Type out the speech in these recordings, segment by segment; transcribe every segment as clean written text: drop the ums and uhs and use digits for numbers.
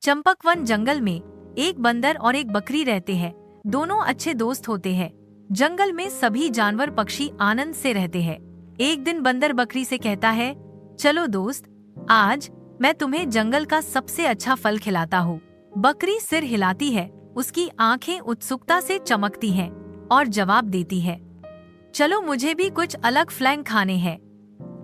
चंपकवन जंगल में एक बंदर और एक बकरी रहते हैं। दोनों अच्छे दोस्त होते हैं। जंगल में सभी जानवर पक्षी आनंद से रहते हैं। एक दिन बंदर बकरी से कहता है, चलो दोस्त, आज मैं तुम्हें जंगल का सबसे अच्छा फल खिलाता हूँ। बकरी सिर हिलाती है, उसकी आंखें उत्सुकता से चमकती हैं और जवाब देती है, चलो मुझे भी कुछ अलग फल खाने हैं।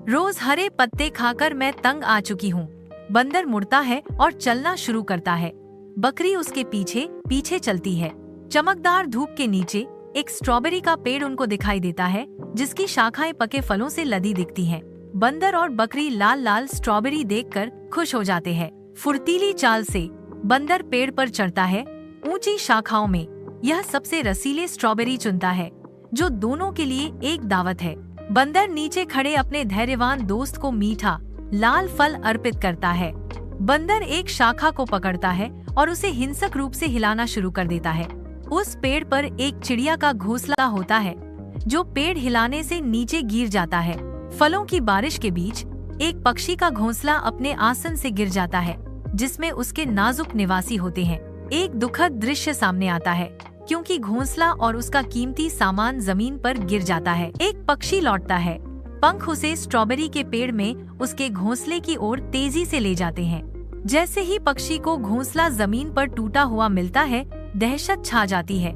रोज हरे पत्ते खाकर मैं तंग आ चुकी हूँ। बंदर मुड़ता है और चलना शुरू करता है। बकरी उसके पीछे पीछे चलती है। चमकदार धूप के नीचे एक स्ट्रॉबेरी का पेड़ उनको दिखाई देता है, जिसकी शाखाएं पके फलों से लदी दिखती हैं। बंदर और बकरी लाल लाल स्ट्रॉबेरी देखकर खुश हो जाते हैं। फुर्तीली चाल से बंदर पेड़ पर चढ़ता है। ऊंची शाखाओं में यह सबसे रसीले स्ट्रॉबेरी चुनता है, जो दोनों के लिए एक दावत है। बंदर नीचे खड़े अपने धैर्यवान दोस्त को मीठा लाल फल अर्पित करता है। बंदर एक शाखा को पकड़ता है और उसे हिंसक रूप से हिलाना शुरू कर देता है। उस पेड़ पर एक चिड़िया का घोंसला होता है, जो पेड़ हिलाने से नीचे गिर जाता है। फलों की बारिश के बीच एक पक्षी का घोंसला अपने आसन से गिर जाता है, जिसमें उसके नाजुक निवासी होते हैं। एक दुखद दृश्य सामने आता है, क्योंकि घोंसला और उसका कीमती सामान जमीन पर गिर जाता है। एक पक्षी लौटता है। पंख उसे स्ट्रॉबेरी के पेड़ में उसके घोंसले की ओर तेजी से ले जाते हैं। जैसे ही पक्षी को घोंसला जमीन पर टूटा हुआ मिलता है, दहशत छा जाती है।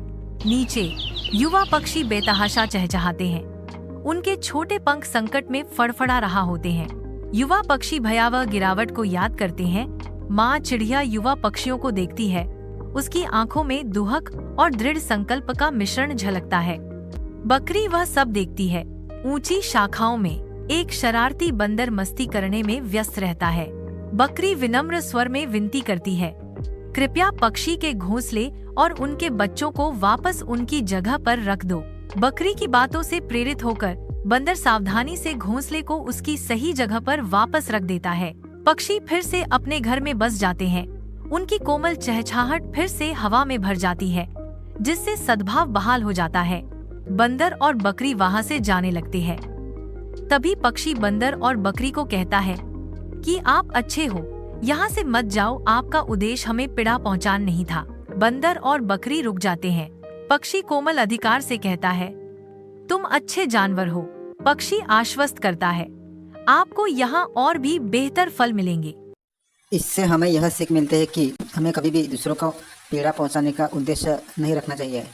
नीचे युवा पक्षी बेतहाशा चहचहाते हैं। उनके छोटे पंख संकट में फड़फड़ा रहा होते हैं। युवा पक्षी भयावह गिरावट को याद करते हैं। माँ चिड़िया युवा पक्षियों को देखती है। उसकी आंखों में दुहक और दृढ़ संकल्प का मिश्रण झलकता है। बकरी वह सब देखती है। ऊंची शाखाओं में एक शरारती बंदर मस्ती करने में व्यस्त रहता है। बकरी विनम्र स्वर में विनती करती है, कृपया पक्षी के घोंसले और उनके बच्चों को वापस उनकी जगह पर रख दो। बकरी की बातों से प्रेरित होकर बंदर सावधानी से घोंसले को उसकी सही जगह पर वापस रख देता है। पक्षी फिर से अपने घर में बस जाते हैं। उनकी कोमल चहचहाहट फिर से हवा में भर जाती है, जिससे सद्भाव बहाल हो जाता है। बंदर और बकरी वहाँ से जाने लगते हैं। तभी पक्षी बंदर और बकरी को कहता है कि आप अच्छे हो, यहाँ से मत जाओ, आपका उद्देश्य हमें पीड़ा पहुँचाना नहीं था। बंदर और बकरी रुक जाते हैं। पक्षी कोमल अधिकार से कहता है, तुम अच्छे जानवर हो। पक्षी आश्वस्त करता है, आपको यहाँ और भी बेहतर फल मिलेंगे। इससे हमें यह सीख मिलती है कि हमें कभी भी दूसरों को पीड़ा पहुंचाने का उद्देश्य नहीं रखना चाहिए।